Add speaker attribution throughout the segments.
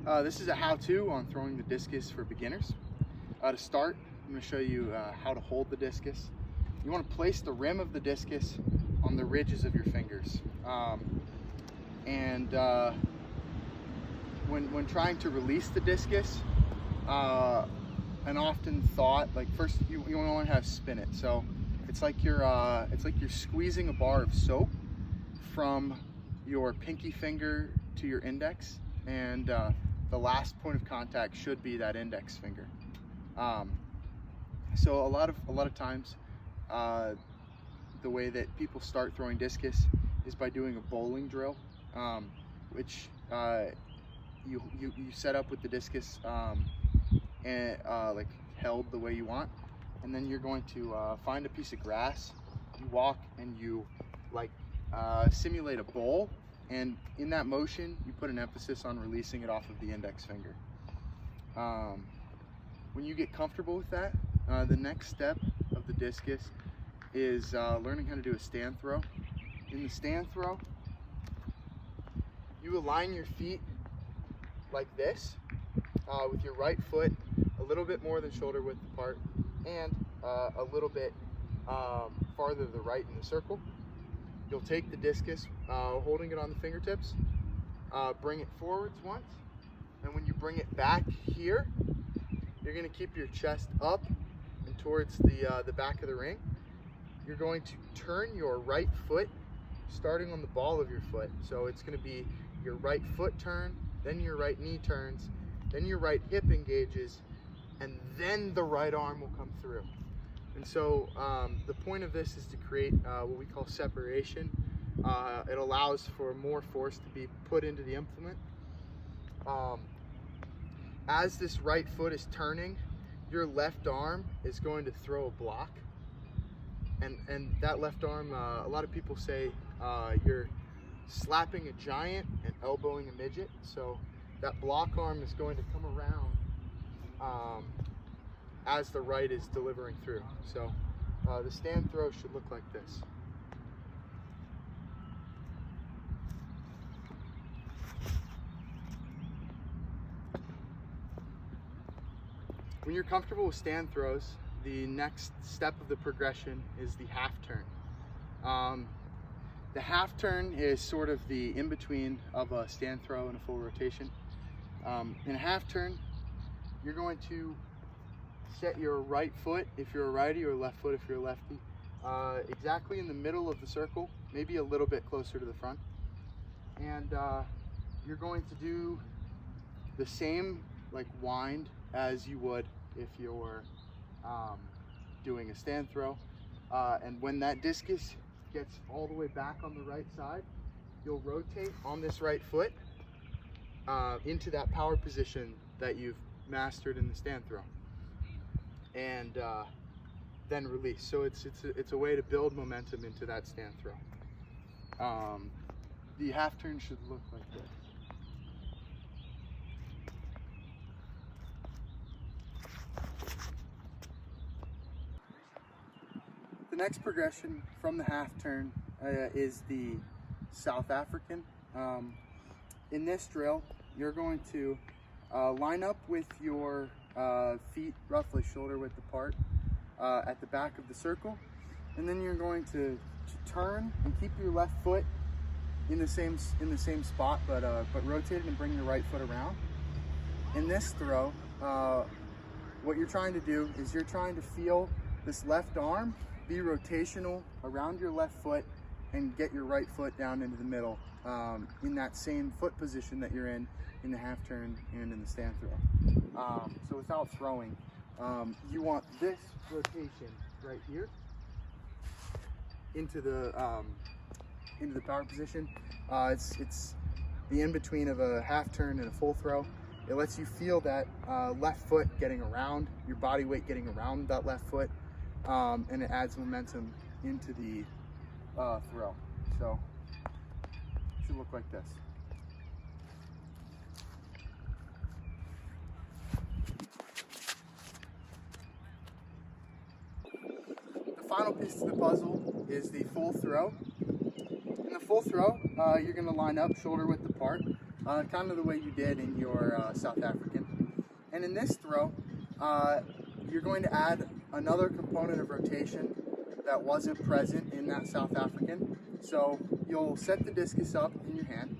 Speaker 1: This is a how-to on throwing the discus for beginners. To start, I'm going to show you how to hold the discus. You want to place the rim of the discus on the ridges of your fingers. When trying to release the discus, an often thought, like first you want to learn how to spin it. So it's like you're squeezing a bar of soap from your pinky finger to your index, and the last point of contact should be that index finger. So a lot of times, the way that people start throwing discus is by doing a bowling drill, which you set up with the discus and like held the way you want, and then you're going to find a piece of grass. You walk and you simulate a bowl, and in that motion you put an emphasis on releasing it off of the index finger. When you get comfortable with that, the next step of the discus is learning how to do a stand throw. In the stand throw, you align your feet like this, with your right foot a little bit more than shoulder width apart, and a little bit farther to the right in the circle. You'll take the discus, holding it on the fingertips, bring it forwards once, and when you bring it back here, you're going to keep your chest up and towards the back of the ring. You're going to turn your right foot starting on the ball of your foot. So it's going to be your right foot turn, then your right knee turns, then your right hip engages, and then the right arm will come through. And so the point of this is to create what we call separation. It allows for more force to be put into the implement. As this right foot is turning, your left arm is going to throw a block. And that left arm, a lot of people say you're slapping a giant and elbowing a midget. So that block arm is going to come around as the right is delivering through. So the stand throw should look like this. When you're comfortable with stand throws, the next step of the progression is the half turn. The half turn is sort of the in-between of a stand throw and a full rotation. In a half turn, you're going to set your right foot if you're a righty, or left foot if you're a lefty, exactly in the middle of the circle, maybe a little bit closer to the front. And you're going to do the same wind as you would if you're doing a stand throw. And when that discus gets all the way back on the right side, you'll rotate on this right foot into that power position that you've mastered in the stand throw, and then release. So it's a way to build momentum into that stand throw. The half turn should look like this. The next progression from the half turn is the South African. In this drill, you're going to line up with your feet roughly shoulder width apart at the back of the circle, and then you're going to turn and keep your left foot in the same spot, but rotate it and bring your right foot around. In this throw, what you're trying to do is you're trying to feel this left arm be rotational around your left foot and get your right foot down into the middle, in that same foot position that you're in the half turn and in the stand throw. So without throwing, you want this rotation right here into the power position. It's the in-between of a half turn and a full throw. It lets you feel that left foot getting around, your body weight getting around that left foot, and it adds momentum into the throw. So it should look like this. The final piece of the puzzle is the full throw. In the full throw, you're going to line up shoulder width apart. kind of the way you did in your South African. And in this throw, you're going to add another component of rotation that wasn't present in that South African. So you'll set the discus up in your hand.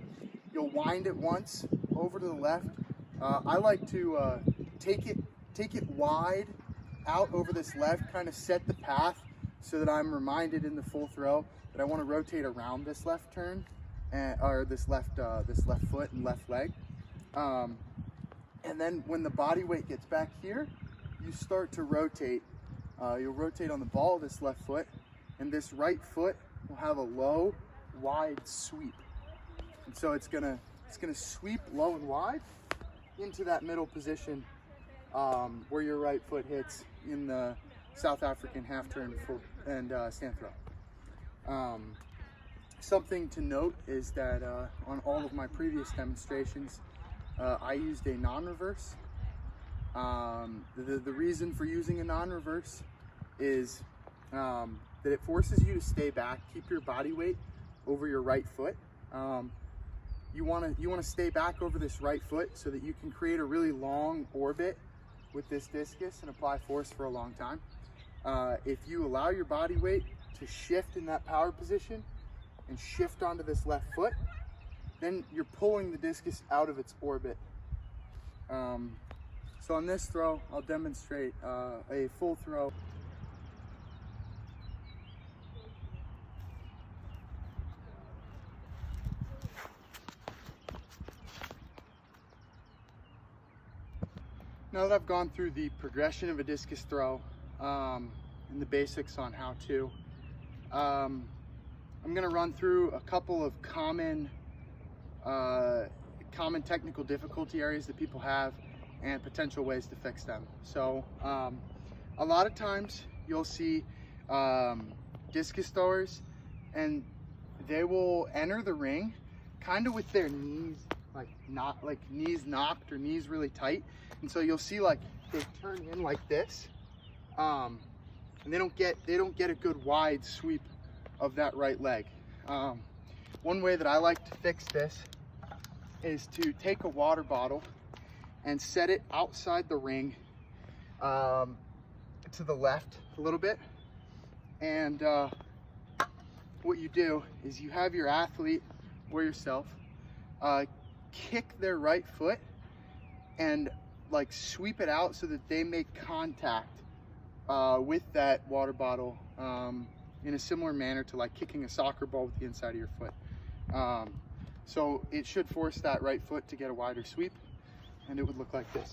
Speaker 1: You'll wind it once over to the left. I like to take it wide out over this left, kind of set the path so that I'm reminded in the full throw that I want to rotate around this left turn, or this left foot and left leg. And then when the body weight gets back here, you start to rotate. You'll rotate on the ball of this left foot, and this right foot will have a low, wide sweep. And so it's gonna sweep low and wide into that middle position where your right foot hits in the South African half turn and stand throw. Something to note is that on all of my previous demonstrations, I used a non-reverse. The reason for using a non-reverse is that it forces you to stay back, keep your body weight over your right foot. You want to stay back over this right foot so that you can create a really long orbit with this discus and apply force for a long time. If you allow your body weight to shift in that power position and shift onto this left foot, then you're pulling the discus out of its orbit. So on this throw, I'll demonstrate a full throw. Now that I've gone through the progression of a discus throw and the basics on how to, I'm going to run through a couple of common technical difficulty areas that people have and potential ways to fix them. So a lot of times you'll see discus throwers, and they will enter the ring kind of with their knees knees knocked or knees really tight, and so you'll see like they turn in like this, and they don't get a good wide sweep of that right leg. One way that I like to fix this is to take a water bottle and set it outside the ring to the left a little bit, and what you do is you have your athlete or yourself kick their right foot and like sweep it out so that they make contact with that water bottle in a similar manner to like kicking a soccer ball with the inside of your foot. So it should force that right foot to get a wider sweep, and it would look like this.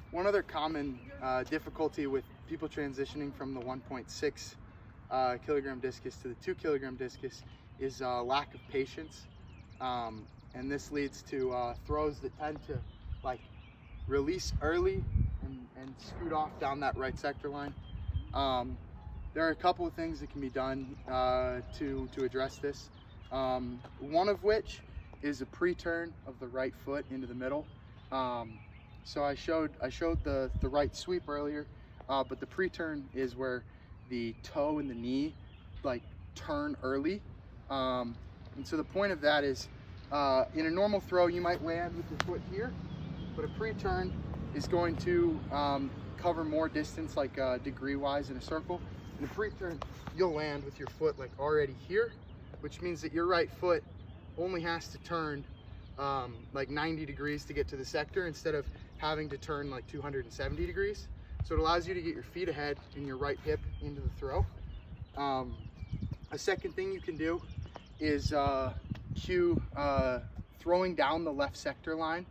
Speaker 1: One other common difficulty with people transitioning from the 1.6 kilogram discus to the 2 kilogram discus is lack of patience, and this leads to throws that tend to like release early and scoot off down that right sector line. There are a couple of things that can be done to address this. One of which is a pre-turn of the right foot into the middle. So I showed the right sweep earlier, but the pre-turn is where the toe and the knee like turn early. And so the point of that is, in a normal throw you might land with your foot here, but a pre-turn is going to cover more distance, like degree-wise in a circle. In a pre-turn, you'll land with your foot like already here, which means that your right foot only has to turn like 90 degrees to get to the sector instead of having to turn like 270 degrees. So it allows you to get your feet ahead and your right hip into the throw. A second thing you can do is cue throwing down the left sector line.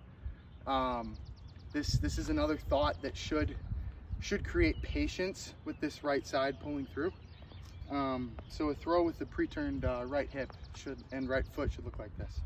Speaker 1: This is another thought that should create patience with this right side pulling through. So a throw with the pre-turned right hip and right foot should look like this.